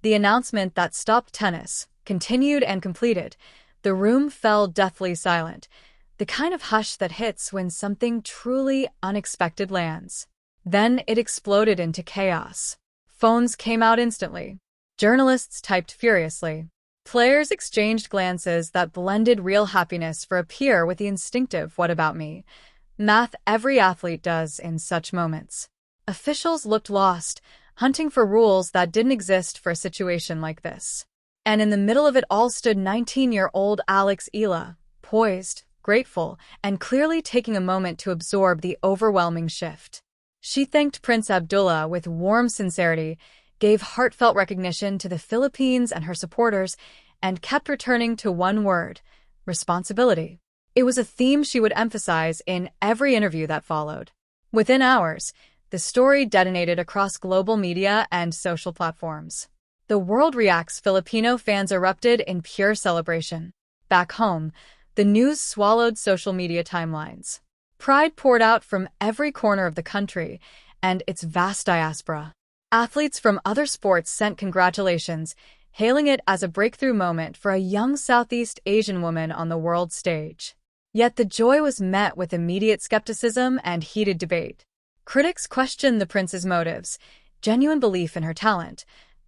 The announcement that stopped tennis, continued and completed. The room fell deathly silent, the kind of hush that hits when something truly unexpected lands. Then it exploded into chaos. Phones came out instantly. Journalists typed furiously. Players exchanged glances that blended real happiness for a peer with the instinctive "what about me?" math every athlete does in such moments. Officials looked lost, hunting for rules that didn't exist for a situation like this. And in the middle of it all stood 19-year-old Eala, poised, grateful, and clearly taking a moment to absorb the overwhelming shift. She thanked Prince Abdullah with warm sincerity, gave heartfelt recognition to the Philippines and her supporters, and kept returning to one word: responsibility. It was a theme she would emphasize in every interview that followed. Within hours, the story detonated across global media and social platforms. The world reacts. Filipino fans erupted in pure celebration. Back home, the news swallowed social media timelines. Pride poured out from every corner of the country and its vast diaspora. Athletes from other sports sent congratulations, hailing it as a breakthrough moment for a young Southeast Asian woman on the world stage. Yet the joy was met with immediate skepticism and heated debate. Critics questioned the prince's motives, genuine belief in her talent,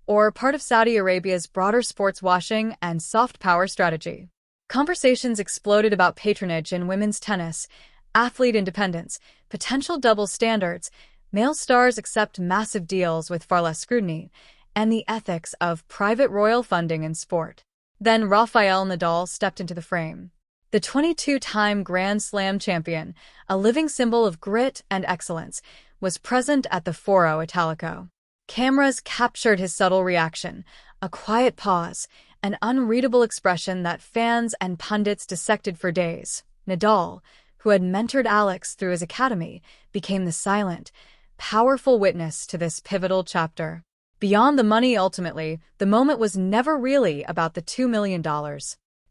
or part of Saudi Arabia's broader sports washing and soft power strategy. Conversations exploded about patronage in women's tennis, athlete independence, potential double standards, male stars accept massive deals with far less scrutiny, and the ethics of private royal funding in sport. Then Rafael Nadal stepped into the frame. The 22-time Grand Slam champion, a living symbol of grit and excellence, was present at the Foro Italico. Cameras captured his subtle reaction, a quiet pause, an unreadable expression that fans and pundits dissected for days. Nadal, who had mentored Alex through his academy, became the silent, powerful witness to this pivotal chapter. Beyond the money, ultimately, the moment was never really about the $2 million.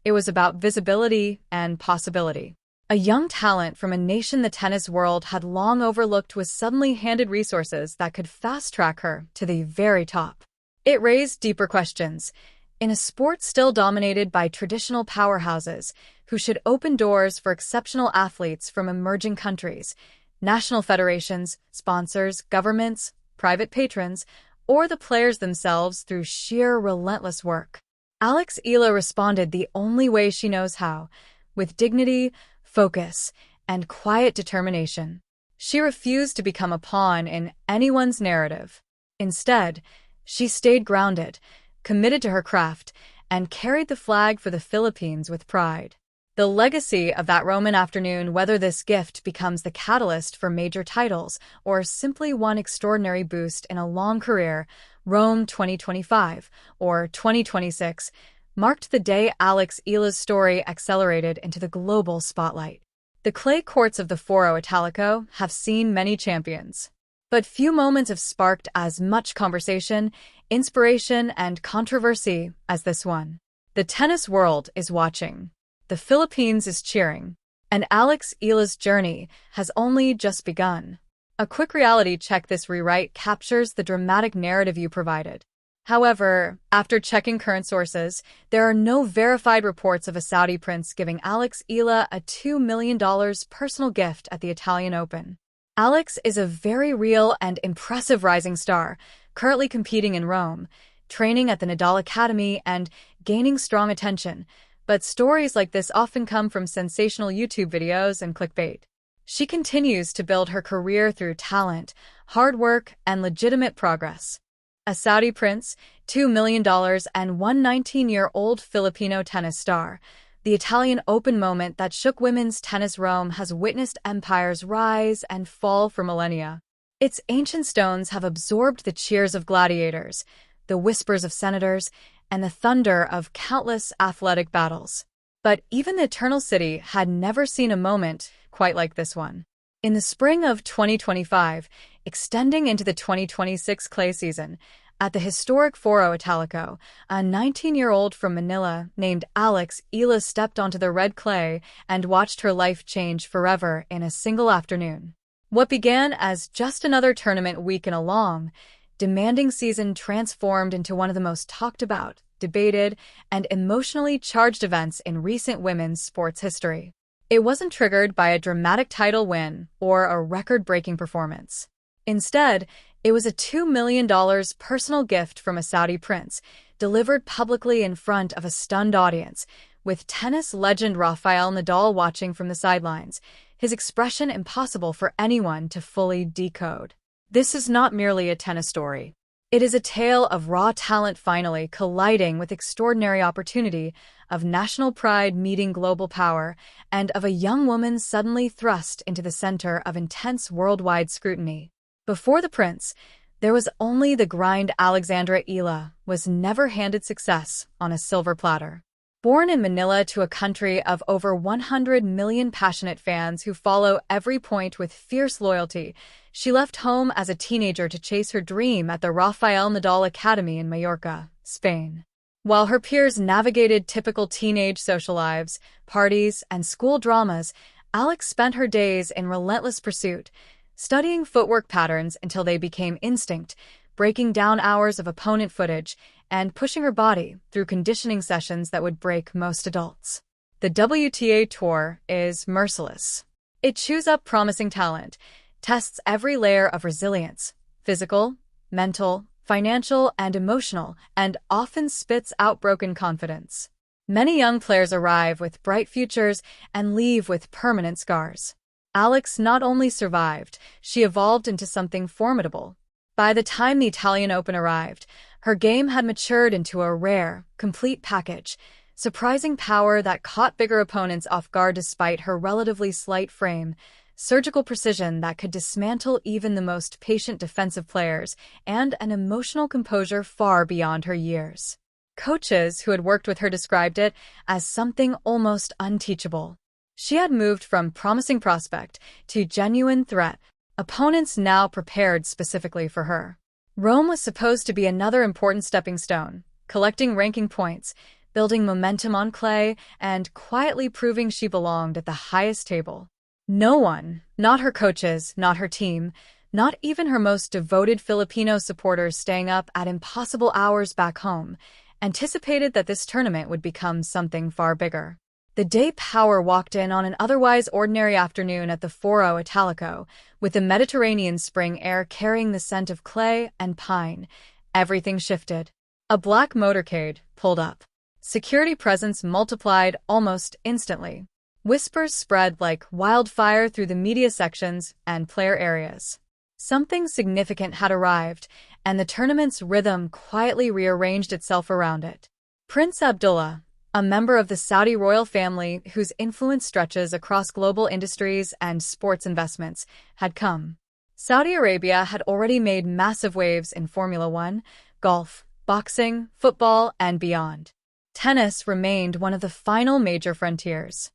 It was about visibility and possibility. A young talent from a nation the tennis world had long overlooked was suddenly handed resources that could fast-track her to the very top. It raised deeper questions. In a sport still dominated by traditional powerhouses, who should open doors for exceptional athletes from emerging countries, national federations, sponsors, governments, private patrons, or the players themselves through sheer relentless work? Eala responded the only way she knows how, with dignity, focus, and quiet determination. She refused to become a pawn in anyone's narrative. Instead, she stayed grounded, committed to her craft, and carried the flag for the Philippines with pride. The legacy of that Roman afternoon, whether this gift becomes the catalyst for major titles or simply one extraordinary boost in a long career, Rome 2025 or 2026, marked the day Eala's story accelerated into the global spotlight. The clay courts of the Foro Italico have seen many champions, but few moments have sparked as much conversation, inspiration, and controversy as this one. The tennis world is watching. The Philippines is cheering. And Eala's journey has only just begun. A quick reality check: this rewrite captures the dramatic narrative you provided. However, after checking current sources, there are no verified reports of a Saudi prince giving Eala a $2 million personal gift at the Italian Open. Alex is a very real and impressive rising star, currently competing in Rome, training at the Nadal Academy, and gaining strong attention. But stories like this often come from sensational YouTube videos and clickbait. She continues to build her career through talent, hard work, and legitimate progress. A Saudi prince, $2 million, and one 19-year-old Filipino tennis star. The Italian Open moment that shook women's tennis. Rome has witnessed empires rise and fall for millennia. Its ancient stones have absorbed the cheers of gladiators, the whispers of senators, and the thunder of countless athletic battles. But even the Eternal City had never seen a moment quite like this one. In the spring of 2025, extending into the 2026 clay season, at the historic Foro Italico, a 19-year-old from Manila named Eala stepped onto the red clay and watched her life change forever in a single afternoon. What began as just another tournament week in a long, demanding season transformed into one of the most talked about, debated, and emotionally charged events in recent women's sports history. It wasn't triggered by a dramatic title win or a record-breaking performance. Instead, it was a $2 million personal gift from a Saudi prince, delivered publicly in front of a stunned audience, with tennis legend Rafael Nadal watching from the sidelines, his expression impossible for anyone to fully decode. This is not merely a tennis story. It is a tale of raw talent finally colliding with extraordinary opportunity, of national pride meeting global power, and of a young woman suddenly thrust into the center of intense worldwide scrutiny. Before the prince, there was only the grind. Alexandra Eala was never handed success on a silver platter. Born in Manila to a country of over 100 million passionate fans who follow every point with fierce loyalty, she left home as a teenager to chase her dream at the Rafael Nadal Academy in Mallorca, Spain. While her peers navigated typical teenage social lives, parties, and school dramas, Alex spent her days in relentless pursuit, studying footwork patterns until they became instinct, breaking down hours of opponent footage, and pushing her body through conditioning sessions that would break most adults. The WTA Tour is merciless. It chews up promising talent, tests every layer of resilience, physical, mental, financial, and emotional, and often spits out broken confidence. Many young players arrive with bright futures and leave with permanent scars. Alex not only survived, she evolved into something formidable. By the time the Italian Open arrived, her game had matured into a rare, complete package, surprising power that caught bigger opponents off guard despite her relatively slight frame, surgical precision that could dismantle even the most patient defensive players, and an emotional composure far beyond her years. Coaches who had worked with her described it as something almost unteachable. She had moved from promising prospect to genuine threat, opponents now prepared specifically for her. Rome was supposed to be another important stepping stone, collecting ranking points, building momentum on clay, and quietly proving she belonged at the highest table. No one, not her coaches, not her team, not even her most devoted Filipino supporters staying up at impossible hours back home, anticipated that this tournament would become something far bigger. The day Power walked in on an otherwise ordinary afternoon at the Foro Italico, with the Mediterranean spring air carrying the scent of clay and pine, everything shifted. A black motorcade pulled up. Security presence multiplied almost instantly. Whispers spread like wildfire through the media sections and player areas. Something significant had arrived, and the tournament's rhythm quietly rearranged itself around it. Prince Abdullah, a member of the Saudi royal family whose influence stretches across global industries and sports investments, had come. Saudi Arabia had already made massive waves in Formula One, golf, boxing, football, and beyond. Tennis remained one of the final major frontiers.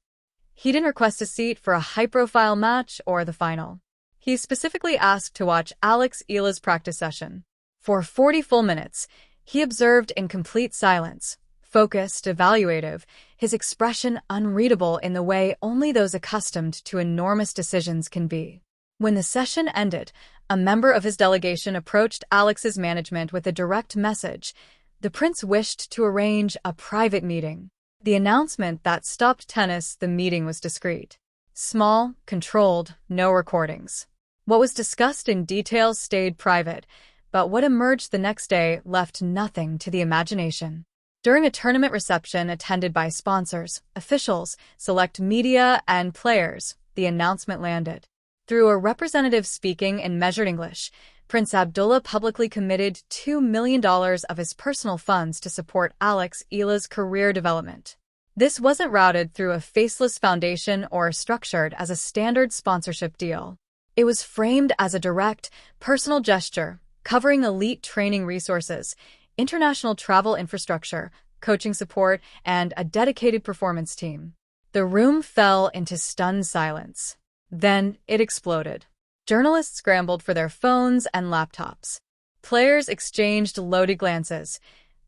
He didn't request a seat for a high-profile match or the final. He specifically asked to watch Alex Eala's practice session. For 40 full minutes, he observed in complete silence, focused, evaluative, his expression unreadable in the way only those accustomed to enormous decisions can be. When the session ended, a member of his delegation approached Alex's management with a direct message. The prince wished to arrange a private meeting. The announcement that stopped tennis. The meeting was discreet. Small, controlled, no recordings. What was discussed in detail stayed private, but what emerged the next day left nothing to the imagination. During a tournament reception attended by sponsors, officials, select media, and players, the announcement landed. Through a representative speaking in measured English, Prince Abdullah publicly committed $2 million of his personal funds to support Alex Eala's career development. This wasn't routed through a faceless foundation or structured as a standard sponsorship deal. It was framed as a direct, personal gesture, covering elite training resources, international travel infrastructure, coaching support, and a dedicated performance team. The room fell into stunned silence. Then it exploded. Journalists scrambled for their phones and laptops. Players exchanged loaded glances,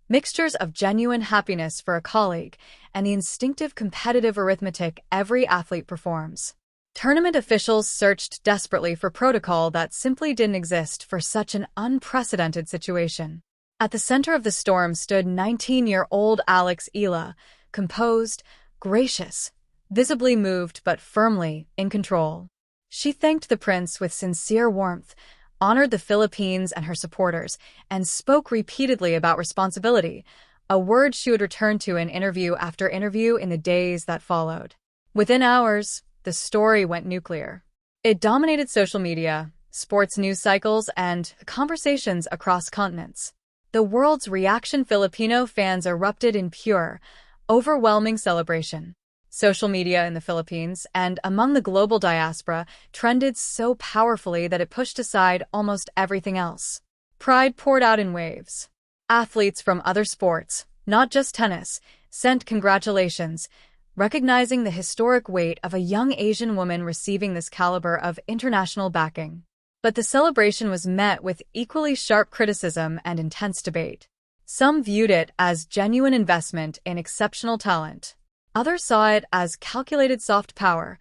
mixtures of genuine happiness for a colleague and the instinctive competitive arithmetic every athlete performs. Tournament officials searched desperately for protocol that simply didn't exist for such an unprecedented situation. At the center of the storm stood 19-year-old Eala, composed, gracious, visibly moved but firmly in control. She thanked the prince with sincere warmth, honored the Philippines and her supporters, and spoke repeatedly about responsibility, a word she would return to in interview after interview in the days that followed. Within hours, the story went nuclear. It dominated social media, sports news cycles, and conversations across continents. The world's reaction. Filipino fans erupted in pure, overwhelming celebration. Social media in the Philippines and among the global diaspora trended so powerfully that it pushed aside almost everything else. Pride poured out in waves. Athletes from other sports, not just tennis, sent congratulations, recognizing the historic weight of a young Asian woman receiving this caliber of international backing. But the celebration was met with equally sharp criticism and intense debate. Some viewed it as genuine investment in exceptional talent. Others saw it as calculated soft power,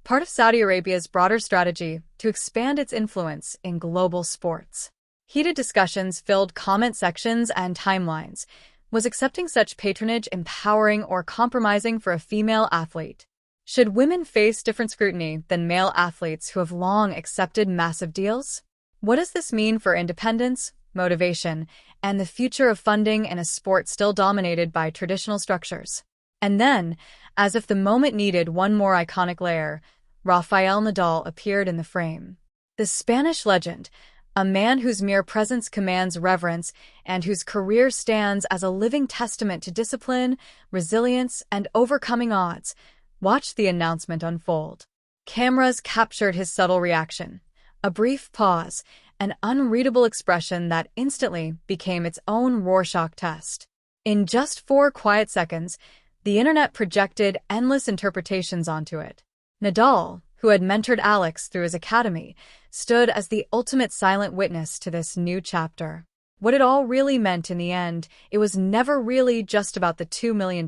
part of Saudi Arabia's broader strategy to expand its influence in global sports. Heated discussions filled comment sections and timelines. Was accepting such patronage empowering or compromising for a female athlete? Should women face different scrutiny than male athletes who have long accepted massive deals? What does this mean for independence, motivation, and the future of funding in a sport still dominated by traditional structures? And then, as if the moment needed one more iconic layer, Rafael Nadal appeared in the frame. The Spanish legend, a man whose mere presence commands reverence and whose career stands as a living testament to discipline, resilience, and overcoming odds, watched the announcement unfold. Cameras captured his subtle reaction, a brief pause, an unreadable expression that instantly became its own Rorschach test. In just 4 quiet seconds, the internet projected endless interpretations onto it. Nadal, who had mentored Alex through his academy, stood as the ultimate silent witness to this new chapter. What it all really meant in the end, it was never really just about the $2 million.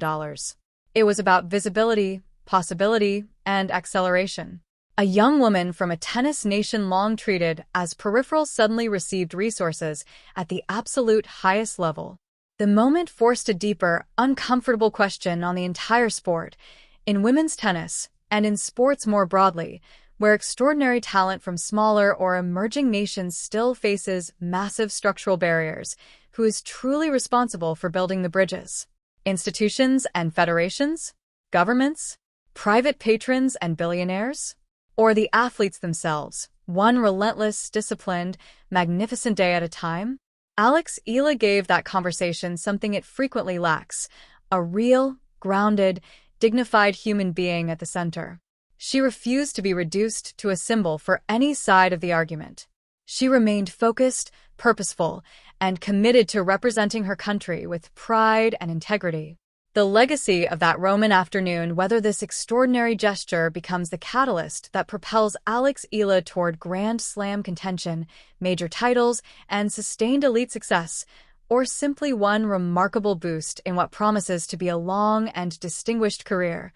It was about visibility, possibility, and acceleration. A young woman from a tennis nation long treated as peripheral suddenly received resources at the absolute highest level. The moment forced a deeper, uncomfortable question on the entire sport. In women's tennis, and in sports more broadly, where extraordinary talent from smaller or emerging nations still faces massive structural barriers, who is truly responsible for building the bridges? Institutions and federations? Governments? Private patrons and billionaires? Or the athletes themselves, one relentless, disciplined, magnificent day at a time? Eala gave that conversation something it frequently lacks: a real, grounded, dignified human being at the center. She refused to be reduced to a symbol for any side of the argument. She remained focused, purposeful, and committed to representing her country with pride and integrity. The legacy of that Roman afternoon, whether this extraordinary gesture becomes the catalyst that propels Eala toward Grand Slam contention, major titles, and sustained elite success, or simply one remarkable boost in what promises to be a long and distinguished career,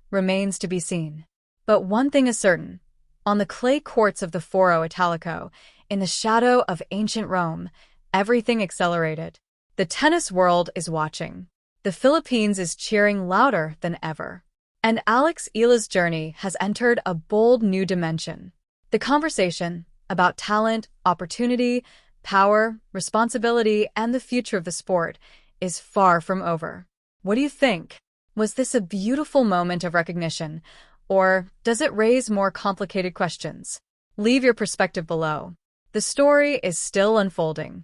remains to be seen. But one thing is certain. On the clay courts of the Foro Italico, in the shadow of ancient Rome, everything accelerated. The tennis world is watching. The Philippines is cheering louder than ever. And Eala's journey has entered a bold new dimension. The conversation about talent, opportunity, power, responsibility, and the future of the sport is far from over. What do you think? Was this a beautiful moment of recognition, or does it raise more complicated questions? Leave your perspective below. The story is still unfolding.